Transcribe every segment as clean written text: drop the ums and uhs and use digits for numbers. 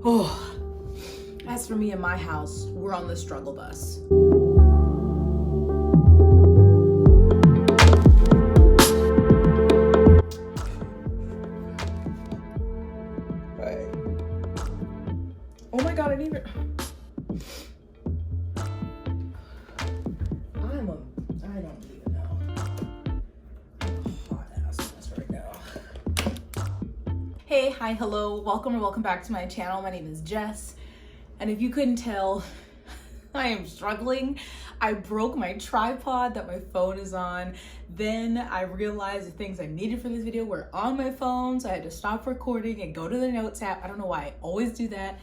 Oh, as for me and my house, we're on the struggle bus. Oh my God, I didn't even... I don't even know. I'm a hot ass mess right now. Hey, hi, hello, welcome or welcome back to my channel. My name is Jess, and if you couldn't tell, I am struggling. I broke my tripod that my phone is on. Then I realized the things I needed for this video were on my phone, so I had to stop recording and go to the notes app. I don't know why I always do that.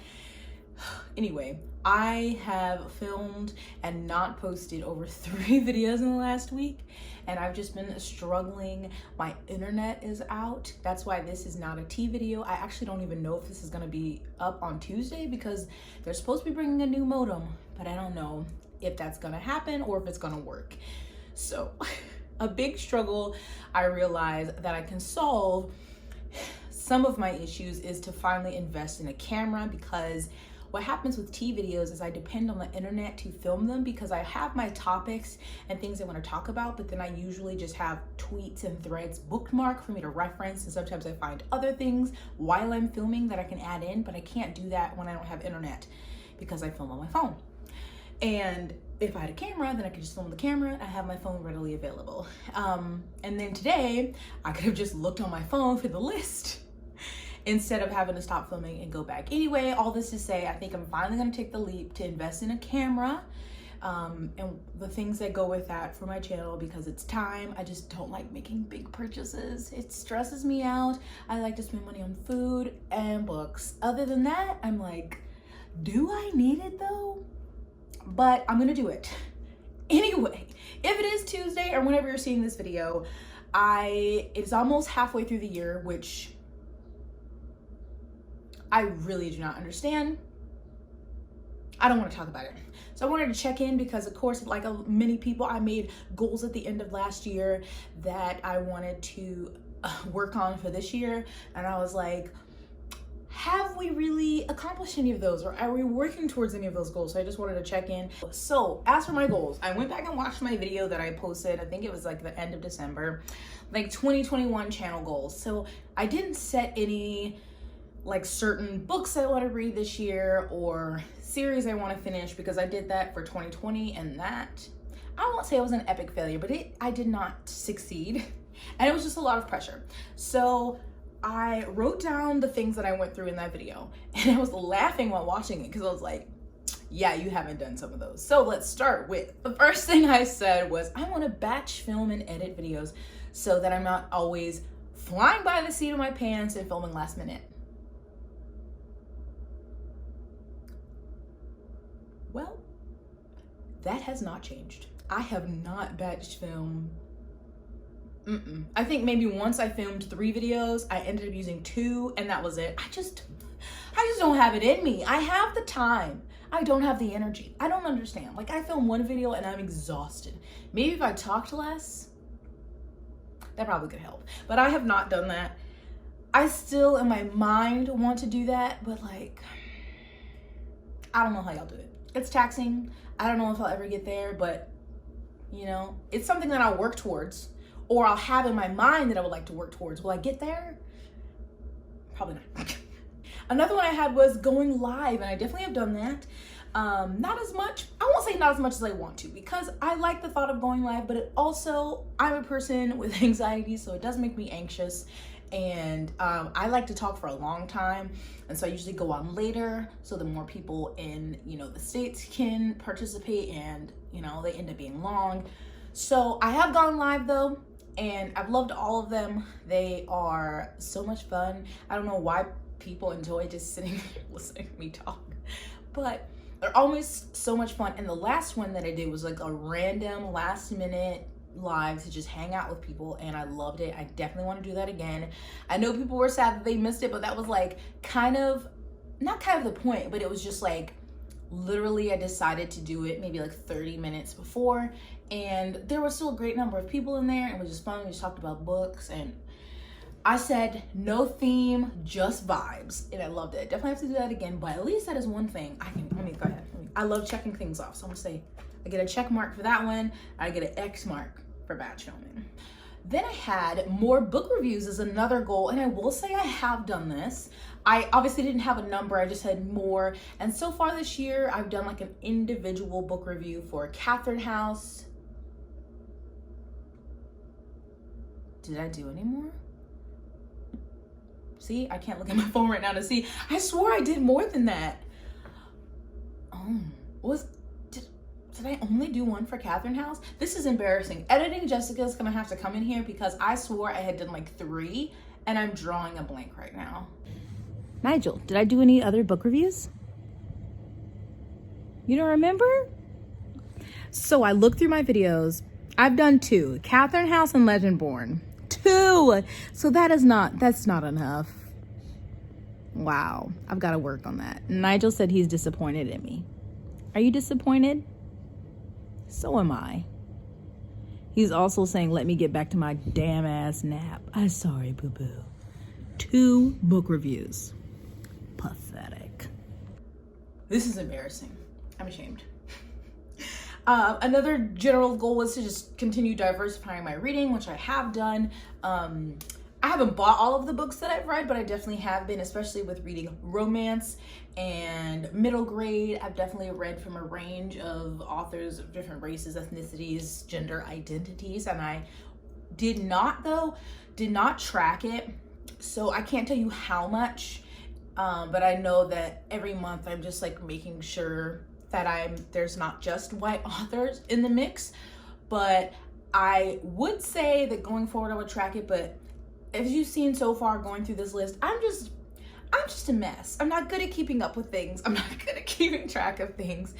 Anyway, I have filmed and not posted over 3 videos in the last week, and I've just been struggling. My internet is out. That's why this is not a tea video. I actually don't even know if this is gonna be up on Tuesday because they're supposed to be bringing a new modem, but I don't know if that's gonna happen or if it's gonna work. So a big struggle I realized that I can solve some of my issues is to finally invest in a camera, because what happens with tea videos is I depend on the internet to film them because I have my topics and things I want to talk about, but then I usually just have tweets and threads bookmarked for me to reference, and sometimes I find other things while I'm filming that I can add in, but I can't do that when I don't have internet because I film on my phone. And if I had a camera, then I could just film the camera. I have my phone readily available. And then today, I could have just looked on my phone for the list instead of having to stop filming and go back. Anyway, all this to say, I think I'm finally gonna take the leap to invest in a camera and the things that go with that for my channel, because it's time. I just don't like making big purchases. It stresses me out. I like to spend money on food and books. Other than that, I'm like, do I need it though? But I'm gonna do it. Anyway, if it is Tuesday or whenever you're seeing this video, it's almost halfway through the year, which I really do not understand. I don't want to talk about it. So I wanted to check in because, of course, like many people, I made goals at the end of last year that I wanted to work on for this year. And I was like, have we really accomplished any of those, or are we working towards any of those goals? So I just wanted to check in. So as for my goals, I went back and watched my video that I posted. I think it was like the end of December, like 2021 channel goals. So I didn't set any like certain books I want to read this year or series I want to finish, because I did that for 2020 and that, I won't say it was an epic failure, but I did not succeed, and it was just a lot of pressure. So I wrote down the things that I went through in that video, and I was laughing while watching it because I was like, yeah, you haven't done some of those. So let's start with the first thing I said was I want to batch film and edit videos so that I'm not always flying by the seat of my pants and filming last minute. Well, that has not changed. I have not batched film. I think maybe once I filmed 3 videos, I ended up using 2, and that was it. I just don't have it in me. I have the time. I don't have the energy. I don't understand. Like, I film 1 video and I'm exhausted. Maybe if I talked less, that probably could help. But I have not done that. I still, in my mind, want to do that, but like, I don't know how y'all do it. It's taxing. I don't know if I'll ever get there, but you know, it's something that I'll work towards, or I'll have in my mind that I would like to work towards. Will I get there? Probably not. Another one I had was going live, and I definitely have done that. Not as much. I won't say not as much as I want to, because I like the thought of going live, but it also, I'm a person with anxiety, so it does make me anxious. And I like to talk for a long time, and so I usually go on later so the more people in, you know, the States can participate, and you know, they end up being long. So I have gone live though, and I've loved all of them. They are so much fun. I don't know why people enjoy just sitting there listening to me talk, but they're always so much fun. And the last one that I did was like a random last minute live to just hang out with people, and I loved it. I definitely want to do that again. I know people were sad that they missed it, but that was like not the point, but it was just like literally I decided to do it maybe like 30 minutes before, and there was still a great number of people in there, and it was just fun. We just talked about books, and I said no theme, just vibes, and I loved it. Definitely have to do that again, but at least that is one thing I can. Let me go ahead. I love checking things off, so I'm gonna say I get a check mark for that one. I get an X mark for batch filming. Then I had more book reviews as another goal, and I will say I have done this. I obviously didn't have a number, I just had more. And so far this year, I've done like an individual book review for Catherine House. Did I do any more? See, I can't look at my phone right now to see. I swore I did more than that. Did I only do one for Catherine House? This is embarrassing. Editing Jessica's gonna have to come in here because I swore I had done like 3 and I'm drawing a blank right now. Nigel, did I do any other book reviews? You don't remember? So I looked through my videos. I've done 2, Catherine House and Legendborn. 2. So that's not enough. Wow, I've got to work on that. Nigel said he's disappointed in me. Are you disappointed? So am I. He's also saying, let me get back to my damn ass nap. I'm sorry, boo-boo. 2 book reviews. Pathetic. This is embarrassing. I'm ashamed. Another general goal was to just continue diversifying my reading, which I have done. I haven't bought all of the books that I've read, but I definitely have been, especially with reading romance and middle grade. I've definitely read from a range of authors of different races, ethnicities, gender identities, and I did not track it. So I can't tell you how much, but I know that every month I'm just like making sure that there's not just white authors in the mix. But I would say that going forward I would track it, but as you've seen so far going through this list, I'm just a mess. I'm not good at keeping up with things. I'm not good at keeping track of things.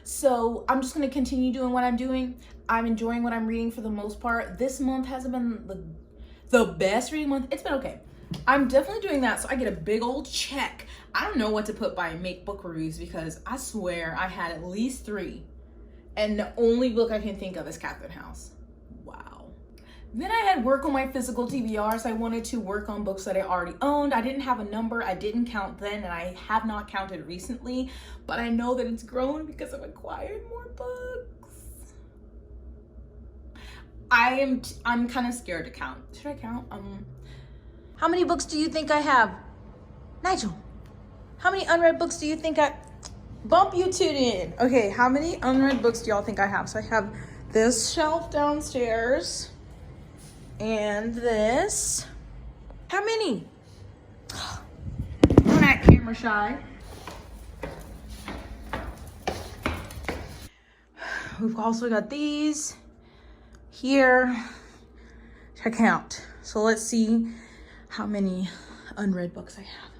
So I'm just going to continue doing what I'm doing. I'm enjoying what I'm reading for the most part. This month hasn't been the best reading month. It's been okay. I'm definitely doing that, so I get a big old check. I don't know what to put by make book reviews because I swear I had at least 3. And the only book I can think of is Catherine House. Wow. Then I had work on my physical TBRs. I wanted to work on books that I already owned. I didn't have a number. I didn't count then, and I have not counted recently, but I know that it's grown because I've acquired more books. I'm kind of scared to count. Should I count? How many books do you think I have? Nigel, how many unread books do you think I... Bump you two in. Okay, how many unread books do y'all think I have? So I have this shelf downstairs and this. How many? I'm not camera shy. We've also got these here. I count. So let's see how many unread books I have.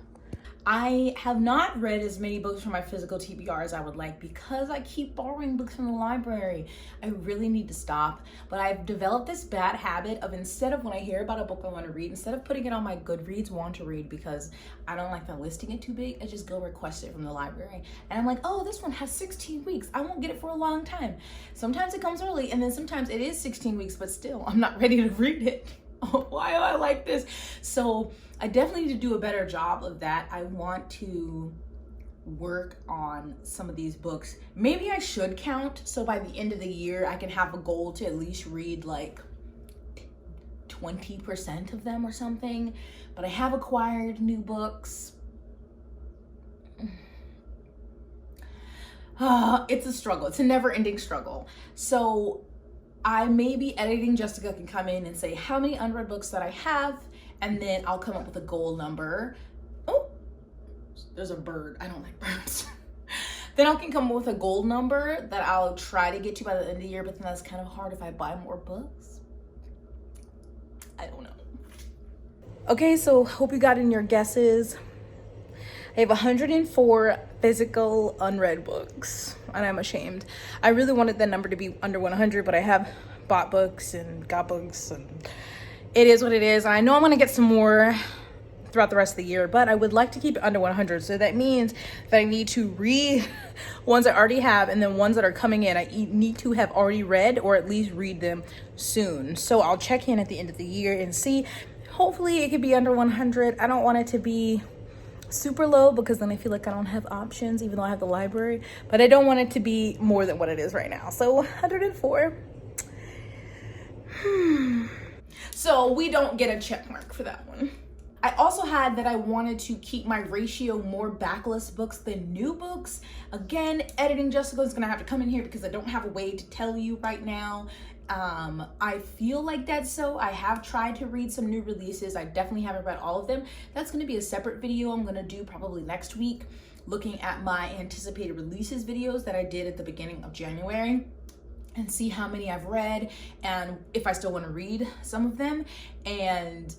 I have not read as many books from my physical TBR as I would like because I keep borrowing books from the library. I really need to stop, but I've developed this bad habit of, instead of when I hear about a book I want to read, instead of putting it on my Goodreads want to read because I don't like the listing it too big, I just go request it from the library. And I'm like, oh, this one has 16 weeks. I won't get it for a long time. Sometimes it comes early, and then sometimes it is 16 weeks, but still, I'm not ready to read it. Oh, why do I like this? So I definitely need to do a better job of that. I want to work on some of these books. Maybe I should count, so by the end of the year I can have a goal to at least read like 20% of them or something. But I have acquired new books. It's a struggle. It's a never-ending struggle. So I maybe editing Jessica can come in and say how many unread books that I have, and then I'll come up with a goal number. Oh, there's a bird. I don't like birds. Then I can come up with a goal number that I'll try to get to by the end of the year, but then that's kind of hard if I buy more books. I don't know. Okay, so hope you got in your guesses. I have 104 physical unread books, and I'm ashamed. I really wanted that number to be under 100, but I have bought books and got books, and it is what it is. I know I'm gonna get some more throughout the rest of the year, but I would like to keep it under 100. So that means that I need to read ones I already have, and then ones that are coming in, I need to have already read or at least read them soon. So I'll check in at the end of the year and see. Hopefully it could be under 100. I don't want it to be super low because then I feel like I don't have options, even though I have the library, but I don't want it to be more than what it is right now. So 104. So we don't get a check mark for that one. I also had that I wanted to keep my ratio more backlist books than new books. Again, editing Jessica is gonna have to come in here because I don't have a way to tell you right now. I feel like that's so. I have tried to read some new releases. I definitely haven't read all of them. That's gonna be a separate video I'm gonna do probably next week, looking at my anticipated releases videos that I did at the beginning of January, and see how many I've read and if I still want to read some of them. And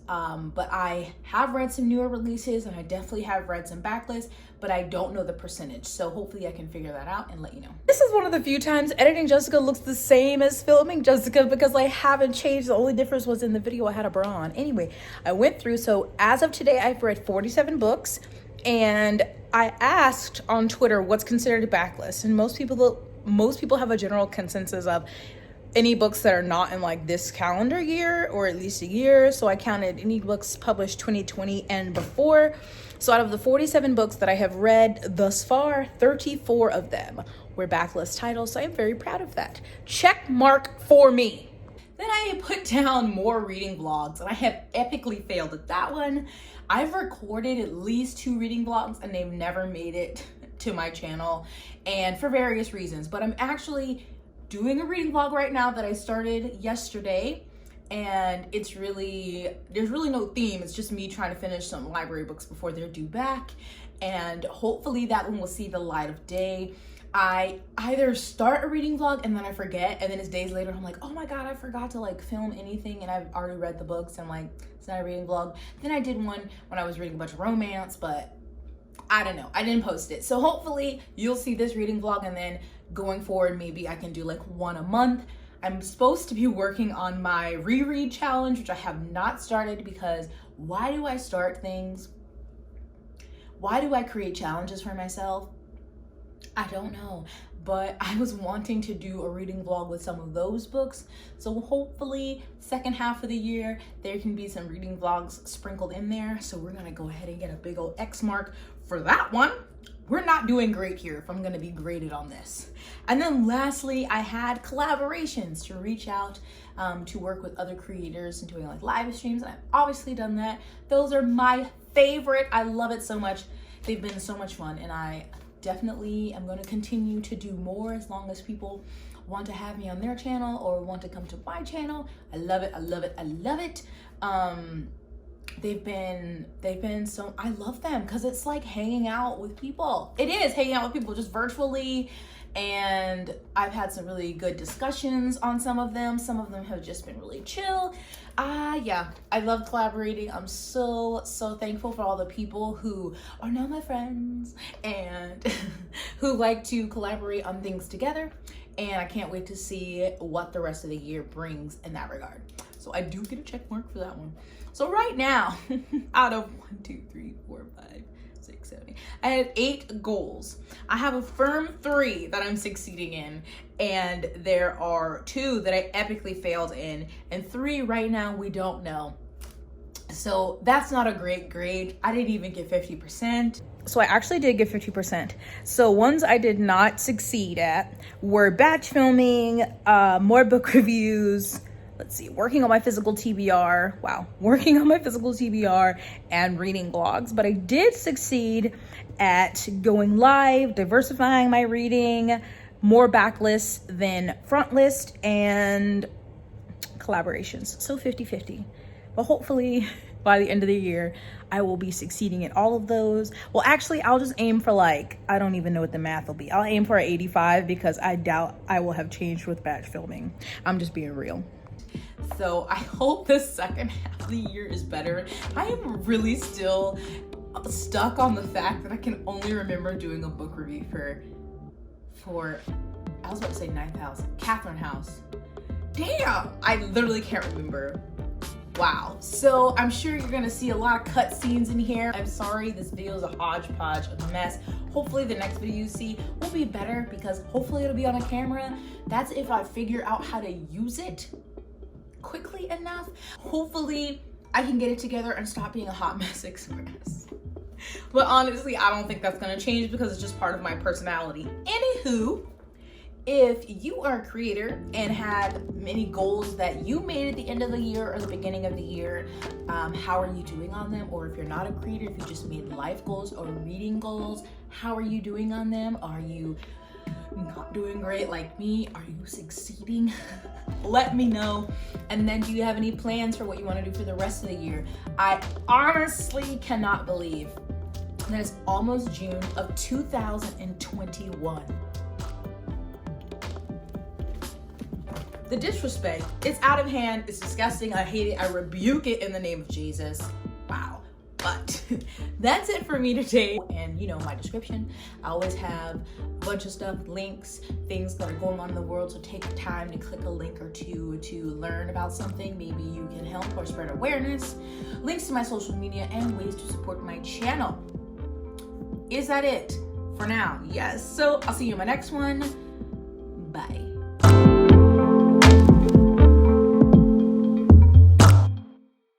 but I have read some newer releases, and I definitely have read some backlists, but I don't know the percentage. So hopefully I can figure that out and let you know. This is one of the few times editing Jessica looks the same as filming Jessica because I haven't changed. The only difference was in the video I had a bra on. Anyway, I went through, so as of today, I've read 47 books, and I asked on Twitter what's considered a backlist, and most people have a general consensus of any books that are not in like this calendar year or at least a year. So I counted any books published 2020 and before. So out of the 47 books that I have read thus far, 34 of them were backlist titles. So I'm very proud of that. Check mark for me. Then I put down more reading vlogs, and I have epically failed at that one. I've recorded at least 2 reading vlogs and they've never made it to my channel, and for various reasons. But I'm actually doing a reading vlog right now that I started yesterday, and there's really no theme. It's just me trying to finish some library books before they're due back, and hopefully that one will see the light of day. I either start a reading vlog and then I forget, and then it's days later I'm like, oh my god, I forgot to like film anything, and I've already read the books. I'm like, it's not a reading vlog. Then I did one when I was reading a bunch of romance, but I don't know, I didn't post it. So hopefully you'll see this reading vlog, and then going forward maybe I can do like one a month. I'm supposed to be working on my reread challenge, which I have not started, because why do I start things? Why do I create challenges for myself? I don't know, but I was wanting to do a reading vlog with some of those books. So hopefully second half of the year, there can be some reading vlogs sprinkled in there. So we're gonna go ahead and get a big old X mark for that one. We're not doing great here if I'm gonna be graded on this. And then lastly, I had collaborations to reach out to work with other creators and doing like live streams. And I've obviously done that. Those are my favorite. I love it so much. They've been so much fun, and I definitely am going to continue to do more as long as people want to have me on their channel or want to come to my channel. I love it. I love it. I love it. They've been so, I love them because it's like hanging out with people. It is hanging out with people just virtually, and I've had some really good discussions on some of them. Some of them have just been really chill. Yeah, I love collaborating. I'm so thankful for all the people who are now my friends and who like to collaborate on things together. And I can't wait to see what the rest of the year brings in that regard. So I do get a check mark for that one. So right now, out of 1, 2, 3, 4, 5, 6, 7, 8, I have 8 goals. I have a firm 3 that I'm succeeding in, and there are 2 that I epically failed in, and 3 right now we don't know. So that's not a great grade. I didn't even get 50%. So I actually did get 50%. So ones I did not succeed at were batch filming, more book reviews, let's see, working on my physical TBR. Wow, working on my physical TBR and reading blogs. But I did succeed at going live, diversifying my reading, more backlist than front list, and collaborations. So 50-50. But hopefully by the end of the year, I will be succeeding at all of those. Well, actually, I'll just aim for like, I don't even know what the math will be. I'll aim for 85 because I doubt I will have changed with batch filming. I'm just being real. So I hope the second half of the year is better. I am really still stuck on the fact that I can only remember doing a book review for I was about to say 9th House, Catherine House. Damn, I literally can't remember. Wow. So I'm sure you're gonna see a lot of cut scenes in here. I'm sorry, this video is a hodgepodge, a mess. Hopefully the next video you see will be better because hopefully it'll be on a camera. That's if I figure out how to use it quickly enough. Hopefully I can get it together and stop being a hot mess express. But honestly, I don't think that's gonna change because it's just part of my personality. Anywho, if you are a creator and had many goals that you made at the end of the year or the beginning of the year, how are you doing on them? Or if you're not a creator, if you just made life goals or reading goals, how are you doing on them? Are you not doing great like me? Are you succeeding? Let me know. And then do you have any plans for what you want to do for the rest of the year? I honestly cannot believe that it's almost June of 2021. The disrespect, it's out of hand, it's disgusting, I hate it, I rebuke it in the name of Jesus. Wow. But that's it for me today. And you know, my description, I always have a bunch of stuff, links, things that are going on in the world. So take the time to click a link or two to learn about something. Maybe you can help or spread awareness. Links to my social media and ways to support my channel. Is that it for now? Yes. So I'll see you in my next one. Bye.